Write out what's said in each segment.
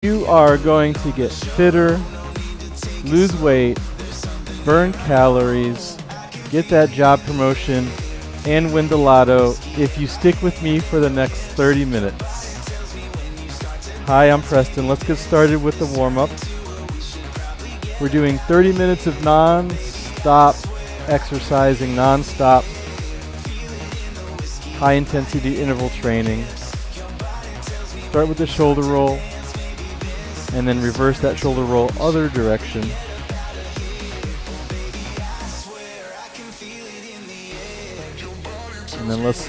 You are going to get fitter, lose weight, burn calories, get that job promotion, and win the lotto if you stick with me for the next 30 minutes. Hi, I'm Preston. Let's get started with the warm-up. We're doing 30 minutes of non-stop exercising, non-stop high-intensity interval training. Start with the shoulder roll, and then reverse that shoulder roll other direction. And then let's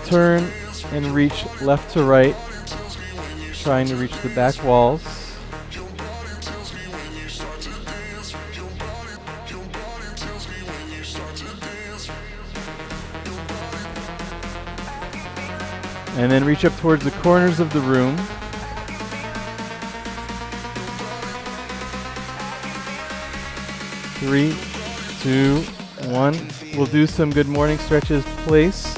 turn and reach left to right, trying to reach the back walls. And then reach up towards the corners of the room. Three, two, one. We'll do some good morning stretches. Place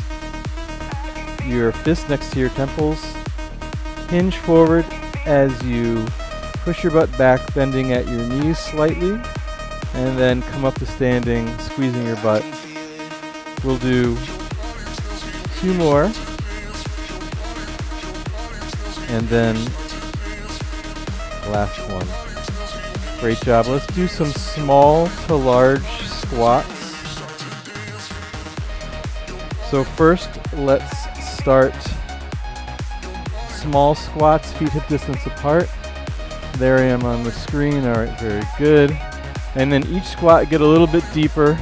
your fist next to your temples. Hinge forward as you push your butt back, bending at your knees slightly. And then come up to standing, squeezing your butt. We'll do two more. And then last one. Great job. Let's do some small to large squats. So first, let's start small squats, feet hip distance apart. There I am on the screen. All right, very good. And then each squat, get a little bit deeper.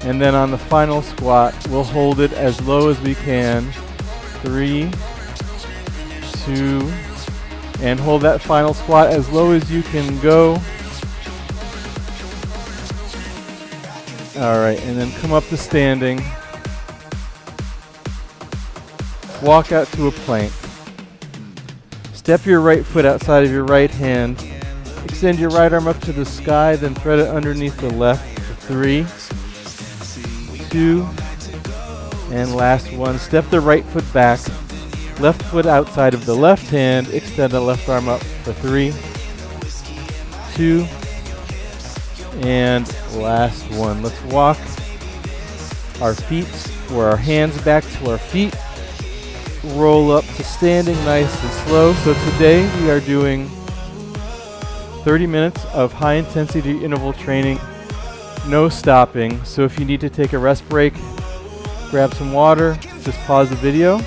And then on the final squat, we'll hold it as low as we can. 3, 2, and hold that final squat as low as you can go. Alright, and then come up to standing. Walk out to a plank. Step your right foot outside of your right hand. Extend your right arm up to the sky, then thread it underneath the left. 3, 2, and last one. Step the right foot back. Left foot outside of the left hand, extend the left arm up for 3, 2, and last one. Let's walk our feet or our hands back to our feet. Roll up to standing nice and slow. So today we are doing 30 minutes of high intensity interval training, no stopping. So if you need to take a rest break, grab some water, just pause the video.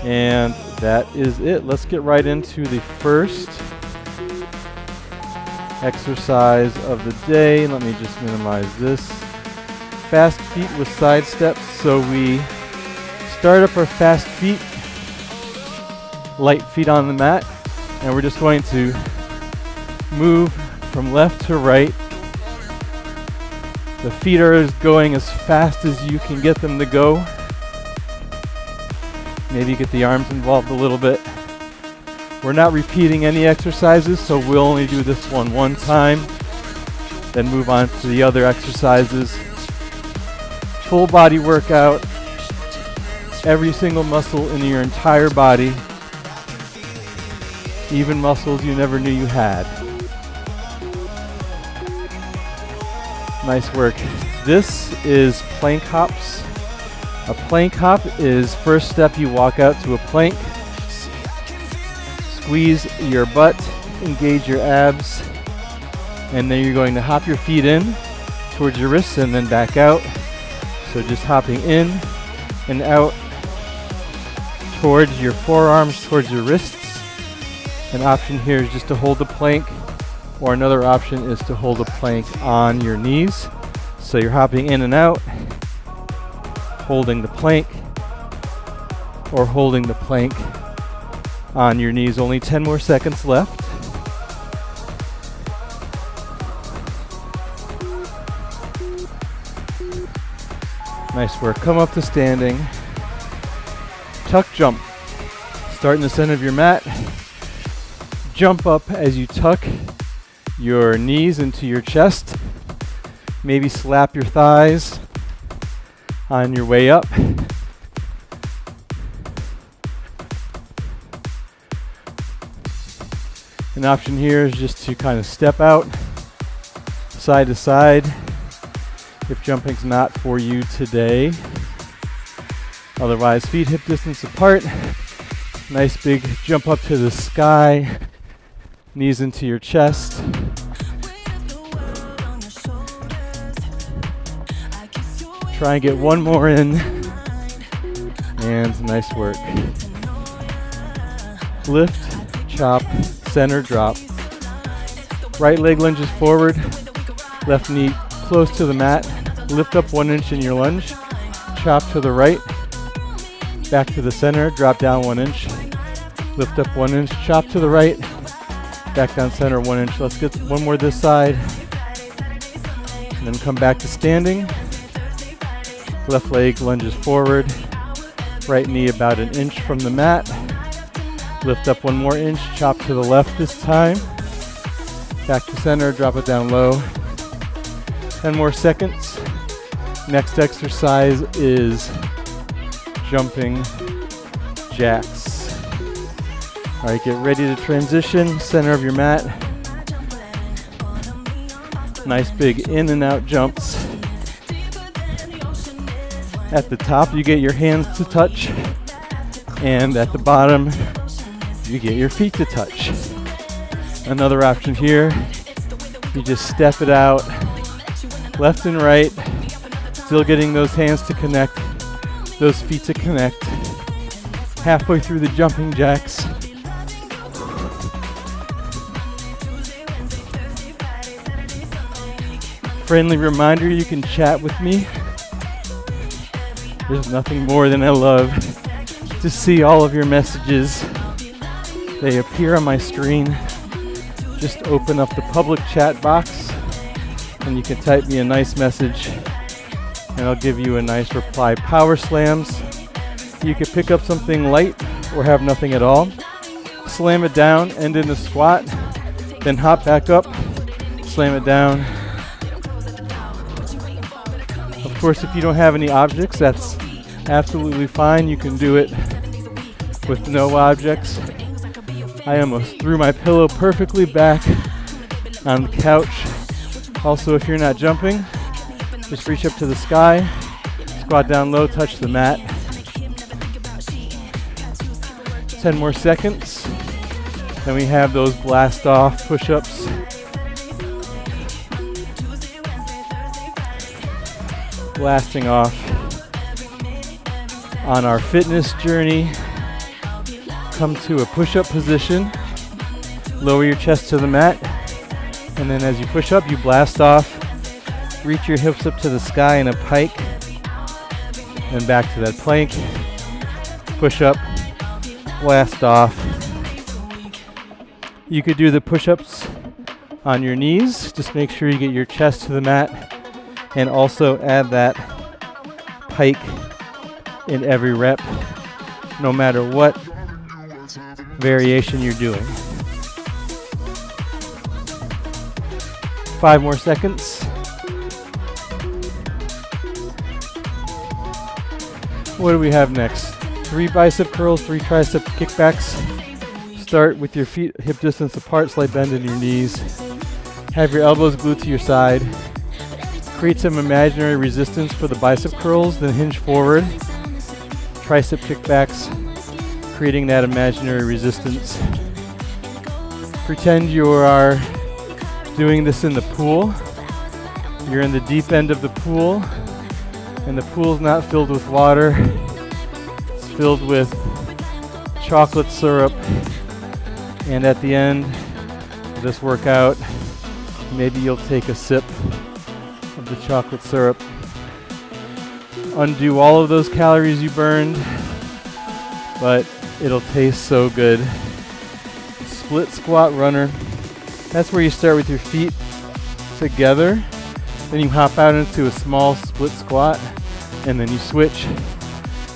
And that is it. Let's get right into the first exercise of the day. Let me just minimize this. Fast feet with side steps. So we start up our fast feet, light feet on the mat, and we're just going to move from left to right. The feet are going as fast as you can get them to go. Maybe get the arms involved a little bit. We're not repeating any exercises, so we'll only do this one time, then move on to the other exercises. Full body workout, every single muscle in your entire body, even muscles you never knew you had. Nice work. This is plank hops. A plank hop is first step you walk out to a plank. Squeeze your butt, engage your abs, and then you're going to hop your feet in towards your wrists and then back out. So just hopping in and out towards your forearms, towards your wrists. An option here is just to hold the plank, or another option is to hold the plank on your knees. So you're hopping in and out, holding the plank, or holding the plank on your knees. Only 10 more seconds left. Nice work. Come up to standing. Tuck jump. Start in the center of your mat. Jump up as you tuck your knees into your chest. Maybe slap your thighs on your way up. An option here is just to kind of step out side to side if jumping's not for you today. Otherwise, feet hip distance apart. Nice big jump up to the sky, knees into your chest. Try and get one more in, and nice work. Lift, chop, center, drop. Right leg lunges forward, left knee close to the mat. Lift up 1 inch in your lunge, chop to the right, back to the center, drop down 1 inch. Lift up 1 inch, chop to the right, back down center 1 inch. Let's get one more this side. And then come back to standing. Left leg lunges forward, right knee about 1 inch from the mat. Lift up 1 more inch, chop to the left this time. Back to center, drop it down low. 10 more seconds. Next exercise is jumping jacks. All right, get ready to transition, center of your mat. Nice big in and out jumps. At the top, you get your hands to touch, and at the bottom, you get your feet to touch. Another option here, you just step it out, left and right, still getting those hands to connect, those feet to connect. Halfway through the jumping jacks. Friendly reminder, you can chat with me. There's nothing more than I love to see all of your messages. They appear on my screen. Just open up the public chat box and you can type me a nice message and I'll give you a nice reply. Power slams. You can pick up something light or have nothing at all. Slam it down, end in a squat, then hop back up, slam it down. Of course, if you don't have any objects, that's absolutely fine. You can do it with no objects. I almost threw my pillow perfectly back on the couch. Also, if you're not jumping, just reach up to the sky, squat down low, touch the mat. 10 more seconds. Then we have those blast off push-ups. Blasting off on our fitness journey. Come to a push-up position. Lower your chest to the mat. And then as you push up, you blast off. Reach your hips up to the sky in a pike. Then back to that plank. Push up. Blast off. You could do the push-ups on your knees. Just make sure you get your chest to the mat. And also add that pike in every rep, no matter what variation you're doing. 5 more seconds. What do we have next? 3 bicep curls, 3 tricep kickbacks. Start with your feet hip distance apart, slight bend in your knees. Have your elbows glued to your side. Create some imaginary resistance for the bicep curls, then hinge forward. Tricep kickbacks, creating that imaginary resistance. Pretend you are doing this in the pool. You're in the deep end of the pool, and the pool's not filled with water. It's filled with chocolate syrup. And at the end of this workout, maybe you'll take a sip of the chocolate syrup. Undo all of those calories you burned, but it'll taste so good. Split squat runner. That's where you start with your feet together, then you hop out into a small split squat, and then you switch,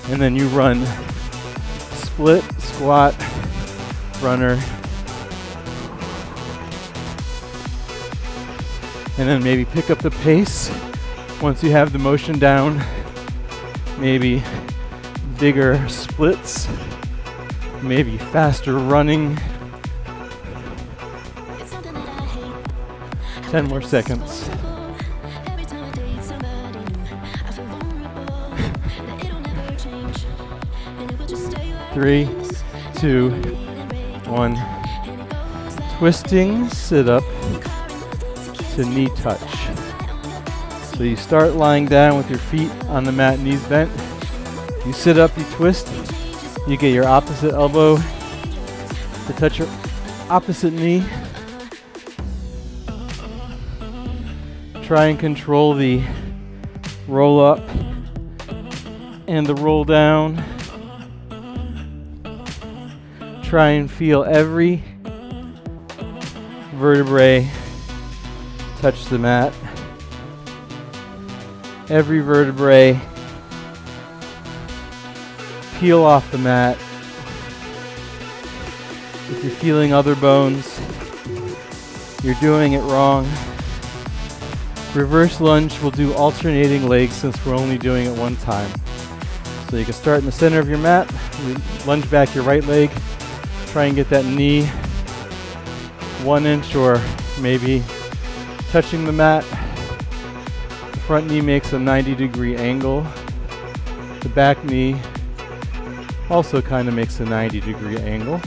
and then you run. Split squat runner. And then maybe pick up the pace once you have the motion down. Maybe bigger splits, maybe faster running. 10 more seconds. 3, 2, 1. Twisting sit-up to knee touch. So you start lying down with your feet on the mat, knees bent. You sit up, you twist. You get your opposite elbow to touch your opposite knee. Try and control the roll up and the roll down. Try and feel every vertebrae touch the mat. Every vertebrae peel off the mat. If you're feeling other bones, you're doing it wrong. Reverse lunge will do alternating legs since we're only doing it one time. So you can start in the center of your mat, lunge back your right leg, try and get that knee 1 inch or maybe touching the mat. The front knee makes a 90-degree angle. The back knee also kind of makes a 90-degree angle.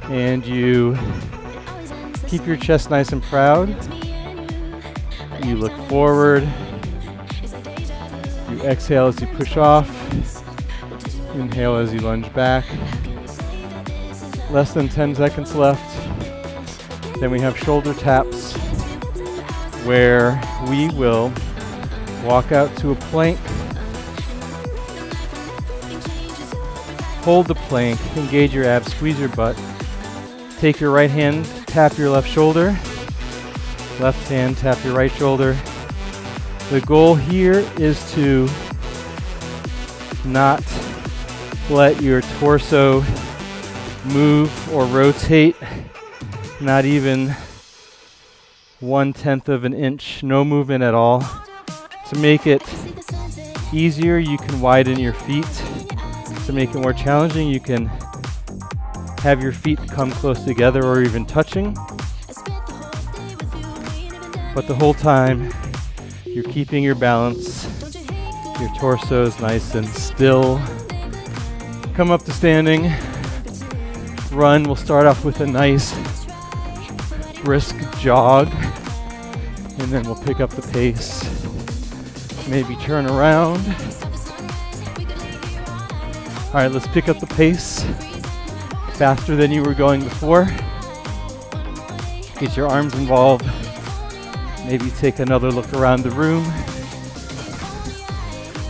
And you keep your chest nice and proud. You look forward. You exhale as you push off. Inhale as you lunge back. Less than 10 seconds left. Then we have shoulder taps where we will walk out to a plank. Hold the plank, engage your abs, squeeze your butt. Take your right hand, tap your left shoulder. Left hand, tap your right shoulder. The goal here is to not let your torso move or rotate, not even 1/10 of an inch, no movement at all. To make it easier, you can widen your feet. To make it more challenging, you can have your feet come close together or even touching. But the whole time, you're keeping your balance. Your torso is nice and still. Come up to standing. Run. We'll start off with a nice brisk jog. And then we'll pick up the pace. Maybe turn around. All right, let's pick up the pace. Faster than you were going before. Get your arms involved. Maybe take another look around the room.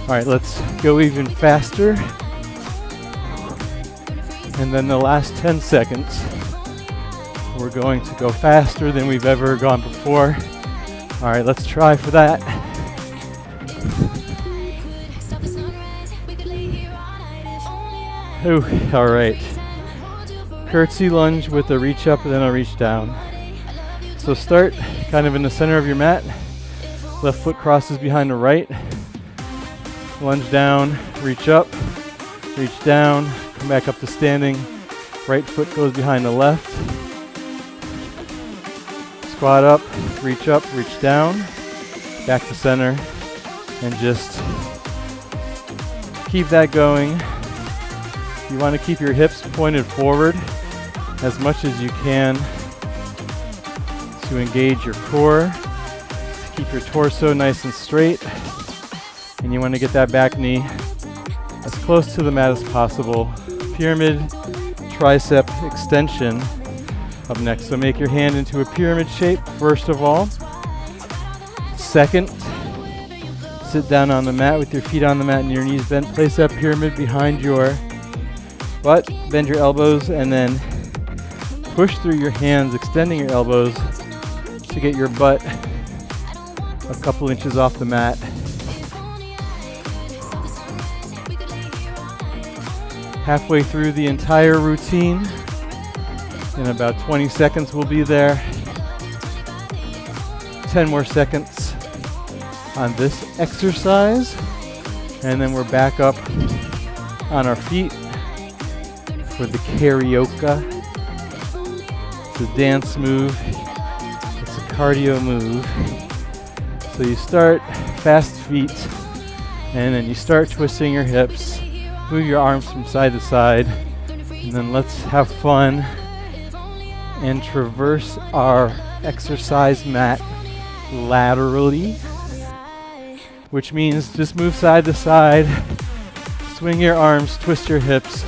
All right, let's go even faster. And then the last 10 seconds, we're going to go faster than we've ever gone before. All right, let's try for that. Ooh, all right. Curtsy lunge with a reach up and then a reach down. So start kind of in the center of your mat. Left foot crosses behind the right. Lunge down, reach up, reach down, come back up to standing. Right foot goes behind the left. Squat up, reach down, back to center, and just keep that going. You want to keep your hips pointed forward as much as you can to engage your core, to keep your torso nice and straight, and you want to get that back knee as close to the mat as possible. Pyramid tricep extension up next. So make your hand into a pyramid shape first of all. Second, sit down on the mat with your feet on the mat and your knees bent. Place that pyramid behind your butt, bend your elbows, and then push through your hands, extending your elbows to get your butt a couple inches off the mat. Halfway through the entire routine. In about 20 seconds we'll be there. 10 more seconds on this exercise. And then we're back up on our feet for the Carioca. It's a dance move. It's a cardio move. So you start fast feet, and then you start twisting your hips, move your arms from side to side, and then let's have fun and traverse our exercise mat laterally, which means just move side to side, swing your arms, twist your hips,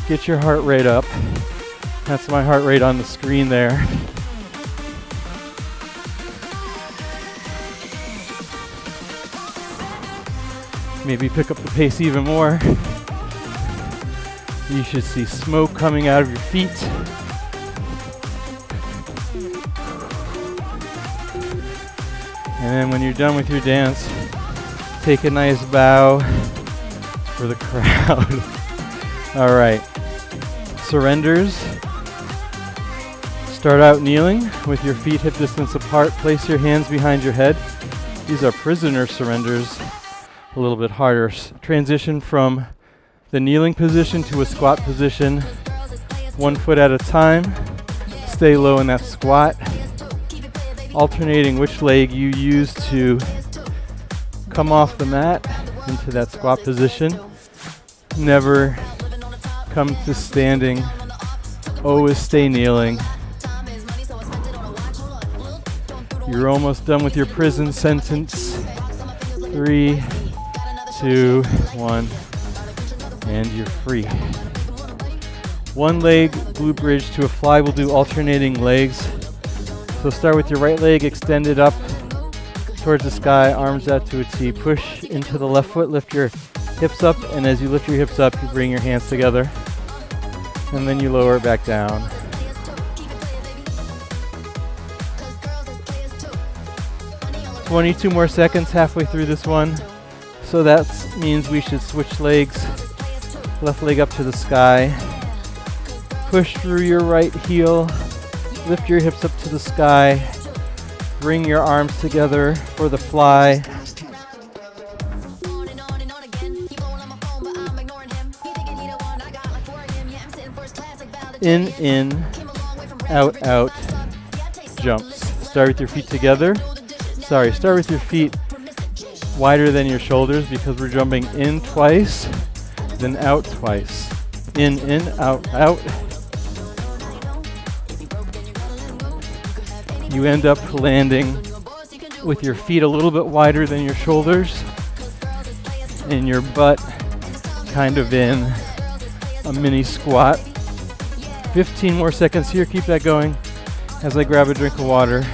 get your heart rate up. That's my heart rate on the screen there. Maybe pick up the pace even more. You should see smoke coming out of your feet. And then when you're done with your dance, take a nice bow for the crowd. All right, surrenders. Start out kneeling with your feet hip distance apart. Place your hands behind your head. These are prisoner surrenders. A little bit harder. Transition from the kneeling position to a squat position, 1 foot at a time. Stay low in that squat, alternating which leg you use to come off the mat into that squat position. Never come to standing, always stay kneeling. You're almost done with your prison sentence. 3, 2, 1, and you're free. One leg glute bridge to a fly. We'll do alternating legs. So start with your right leg extended up towards the sky, arms out to a T. Push into the left foot, lift your hips up, and as you lift your hips up, you bring your hands together, and then you lower it back down. $22 more seconds halfway through this one. So that means we should switch legs. Left leg up to the sky. Push through your right heel. Lift your hips up to the sky. Bring your arms together for the fly. In, out, out, jumps. Start with your feet together. Start with your feet wider than your shoulders because we're jumping in twice, then out twice. In, out, out. You end up landing with your feet a little bit wider than your shoulders and your butt kind of in a mini squat. 15 more seconds here. Keep that going as I grab a drink of water.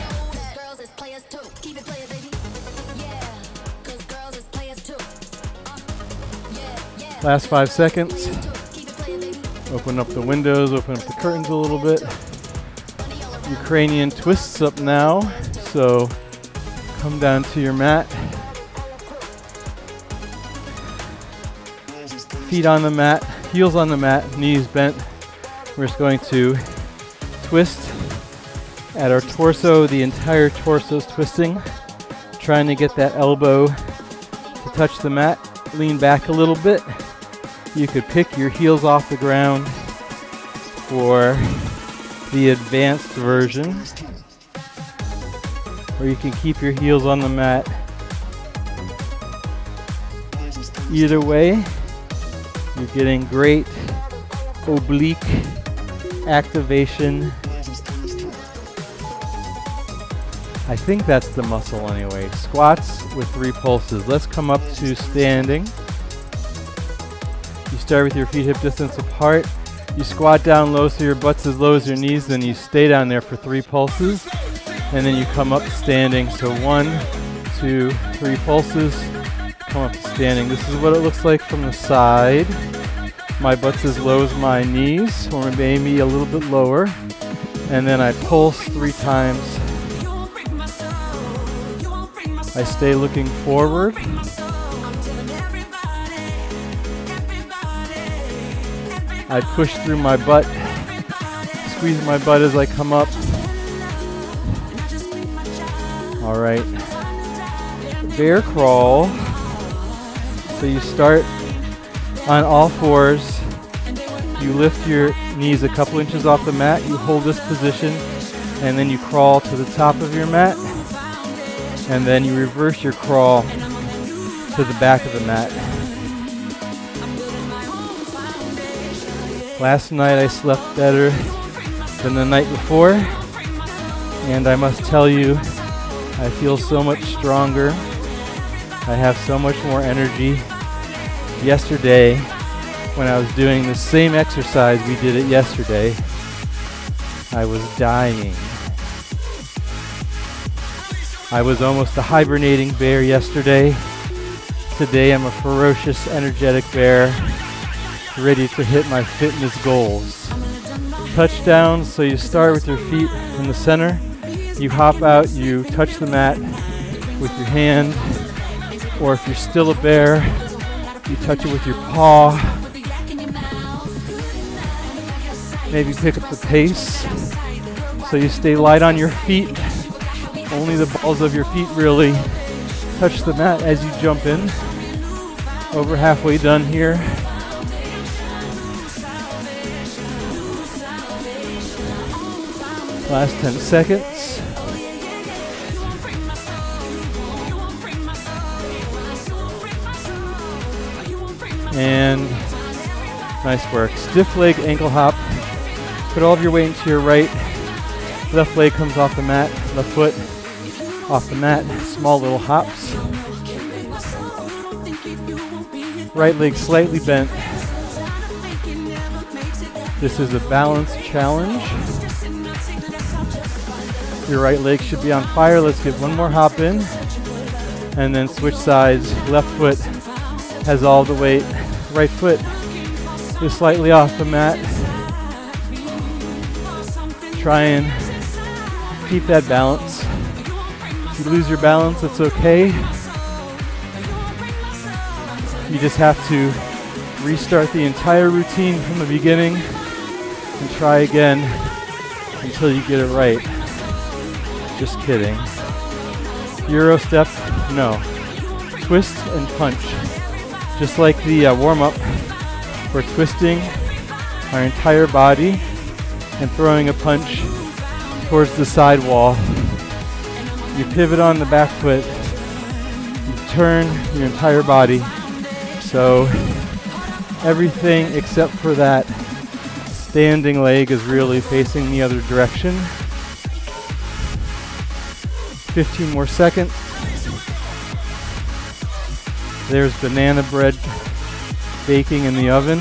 Last 5 seconds. Open up the windows, open up the curtains a little bit. Ukrainian Twists up now. So come down to your mat. Feet on the mat, heels on the mat, knees bent. We're just going to twist at our torso. The entire torso is twisting. Trying to get that elbow to touch the mat. Lean back a little bit. You could pick your heels off the ground for the advanced version, or you can keep your heels on the mat. Either way, you're getting great oblique activation. I think that's the muscle anyway. Squats with 3 pulses. Let's come up to standing. You start with your feet hip distance apart. You squat down low so your butt's as low as your knees, then you stay down there for 3 pulses. And then you come up standing. So 1, 2, 3 pulses. Come up to standing. This is what it looks like from the side. My butt's as low as my knees, or maybe a little bit lower. And then I pulse 3 times. I stay looking forward. I push through my butt, squeeze my butt as I come up. All right. Bear crawl. So you start on all fours. You lift your knees a couple inches off the mat. You hold this position. and then you crawl to the top of your mat, and then you reverse your crawl to the back of the mat. Last night I slept better than the night before, and I must tell you, I feel so much stronger. I have so much more energy. Yesterday, when I was doing the same exercise we did it yesterday, I was dying. I was almost a hibernating bear yesterday. Today I'm a ferocious, energetic bear, ready to hit my fitness goals. Touchdowns, so you start with your feet in the center, you hop out, you touch the mat with your hand, or if you're still a bear, you touch it with your paw. Maybe pick up the pace, so you stay light on your feet. Only the balls of your feet really touch the mat as you jump in. Over halfway done here. Last 10 seconds. And nice work. Stiff leg ankle hop. Put all of your weight into your right. Left leg comes off the mat. Left foot off the mat. Small little hops. Right leg slightly bent. This is a balance challenge. Your right leg should be on fire. Let's get one more hop in. And then switch sides. Left foot has all the weight. Right foot is slightly off the mat. Try and keep that balance. If you lose your balance, it's okay. You just have to restart the entire routine from the beginning and try again until you get it right. Just kidding. Euro step, no. Twist and punch. Just like the warm-up, we're twisting our entire body and throwing a punch towards the side wall. You pivot on the back foot. You turn your entire body. So everything except for that standing leg is really facing the other direction. 15 more seconds. There's banana bread baking in the oven.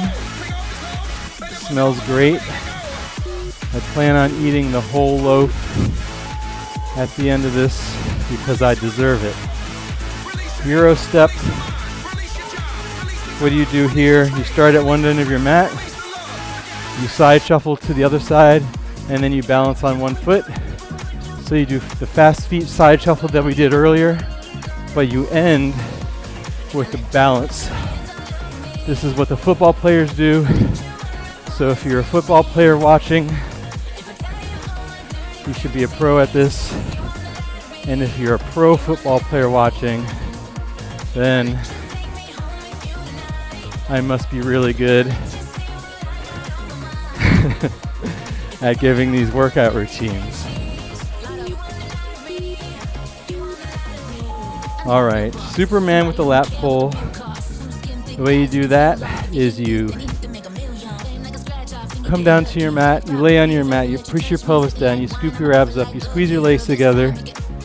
Smells great. I plan on eating the whole loaf at the end of this because I deserve it. Euro step. What do here? You start at one end of your mat. You side shuffle to the other side, and then you balance on one foot. So you do the fast feet side shuffle that we did earlier, but you end with the balance. This is what the football players do. So if you're a football player watching, you should be a pro at this. And if you're a pro football player watching, then I must be really good at giving these workout routines. All right, Superman with the lat pull. The way you do that is you come down to your mat, you lay on your mat, you push your pelvis down, you scoop your abs up, you squeeze your legs together,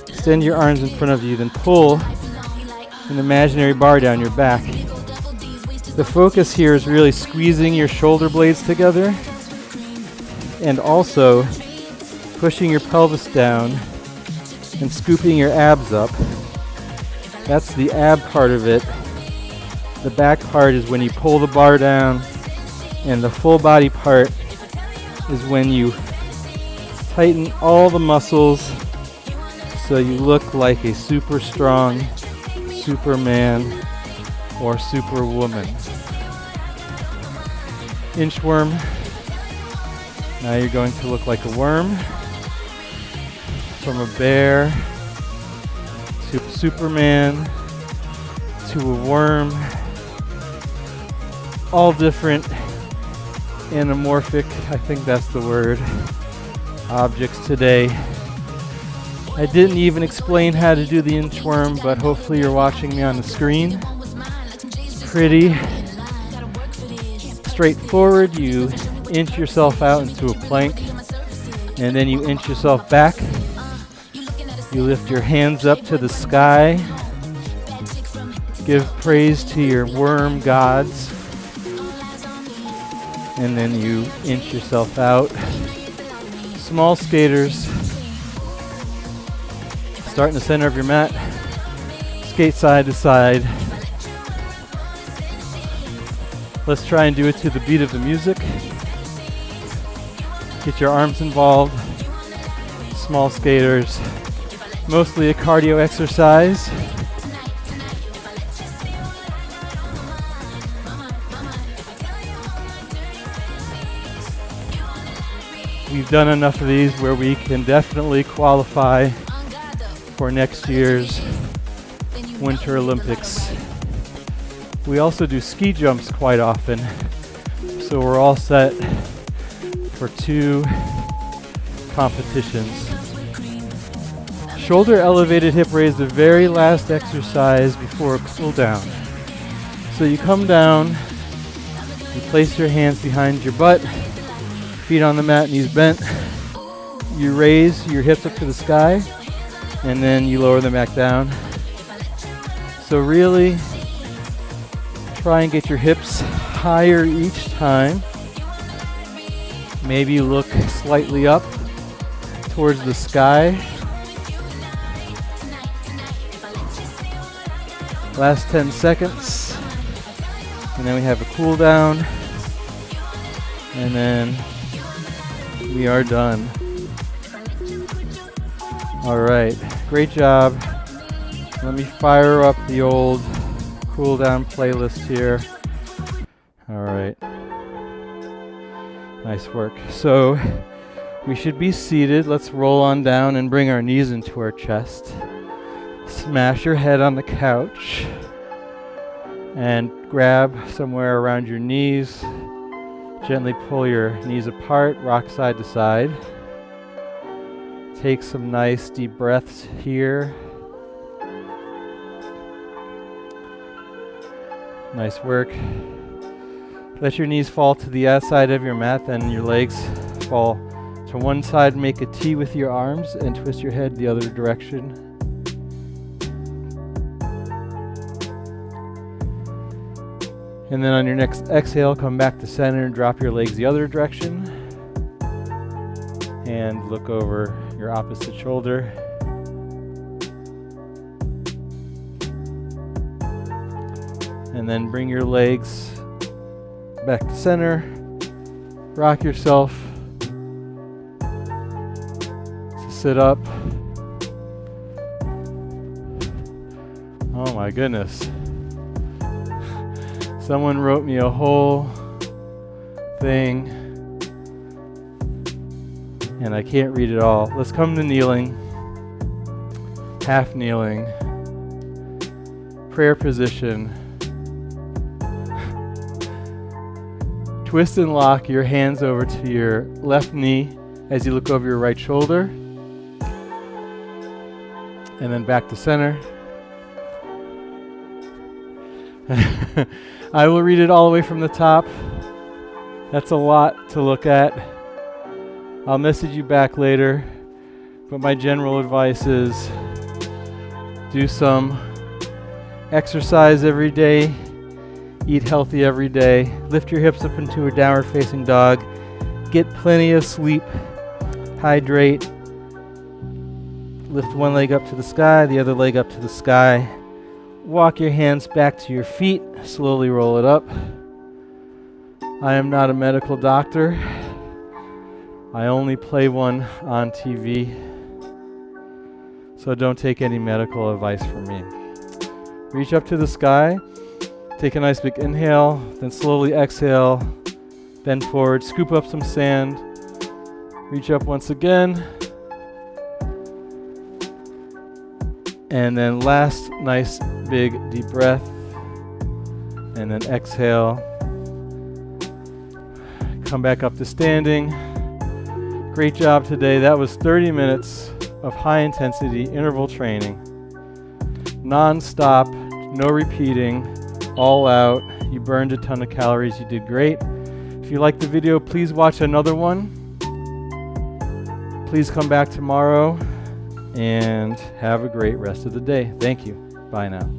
extend your arms in front of you, then pull an imaginary bar down your back. The focus here is really squeezing your shoulder blades together and also pushing your pelvis down and scooping your abs up. That's the ab part of it. The back part is when you pull the bar down, and the full body part is when you tighten all the muscles so you look like a super strong Superman or Superwoman. Inchworm. Now you're going to look like a worm. From a bear to Superman to a worm. All different, anamorphic, I think that's the word. objects today. I didn't even explain how to do the inchworm, but hopefully you're watching me on the screen. Pretty straightforward. You inch yourself out into a plank, and then you inch yourself back. You lift your hands up to the sky. Give praise to your worm gods. And then you inch yourself out. Small skaters. Start in the center of your mat. Skate side to side. Let's try and do it to the beat of the music. Get your arms involved. Small skaters. Mostly a cardio exercise. We've done enough of these where we can definitely qualify for next year's Winter Olympics. We also do ski jumps quite often, so we're all set for 2 competitions. Shoulder elevated hip raise, the very last exercise before a cool down. So you come down, you place your hands behind your butt, feet on the mat, knees bent. You raise your hips up to the sky, and then you lower them back down. So really try and get your hips higher each time. Maybe look slightly up towards the sky. Last 10 seconds. And then we have a cool down. And then we are done. All right, great job. Let me fire up the old cool down playlist here. All right. Nice work. So we should be seated. Let's roll on down and bring our knees into our chest. Smash your head on the couch and grab somewhere around your knees. Gently pull your knees apart, rock side to side. Take some nice deep breaths here. Nice work. Let your knees fall to the outside of your mat, then your legs fall to one side. Make a T with your arms and twist your head the other direction. And then on your next exhale, come back to center and drop your legs the other direction. And look over your opposite shoulder. And then bring your legs back to center. Rock yourself. Sit up. Oh my goodness. Someone wrote me a whole thing and I can't read it all. Let's come to kneeling. Half kneeling. Prayer position. Twist and lock your hands over to your left knee as you look over your right shoulder. And then back to center. I will read it all the way from the top. That's a lot to look at. I'll message you back later. But my general advice is do some exercise every day. Eat healthy every day. Lift your hips up into a downward facing dog. Get plenty of sleep. Hydrate. Lift one leg up to the sky, the other leg up to the sky. Walk your hands back to your feet. Slowly roll it up. I am not a medical doctor. I only play one on TV. So don't take any medical advice from me. Reach up to the sky. Take a nice big inhale, then slowly exhale. Bend forward, scoop up some sand. Reach up once again. And then last nice big deep breath. And then exhale. Come back up to standing. Great job today. That was 30 minutes of high intensity interval training. Non-stop, no repeating, all out. You burned a ton of calories. You did great. If you liked the video, please watch another one. Please come back tomorrow and have a great rest of the day. Thank you. Bye now.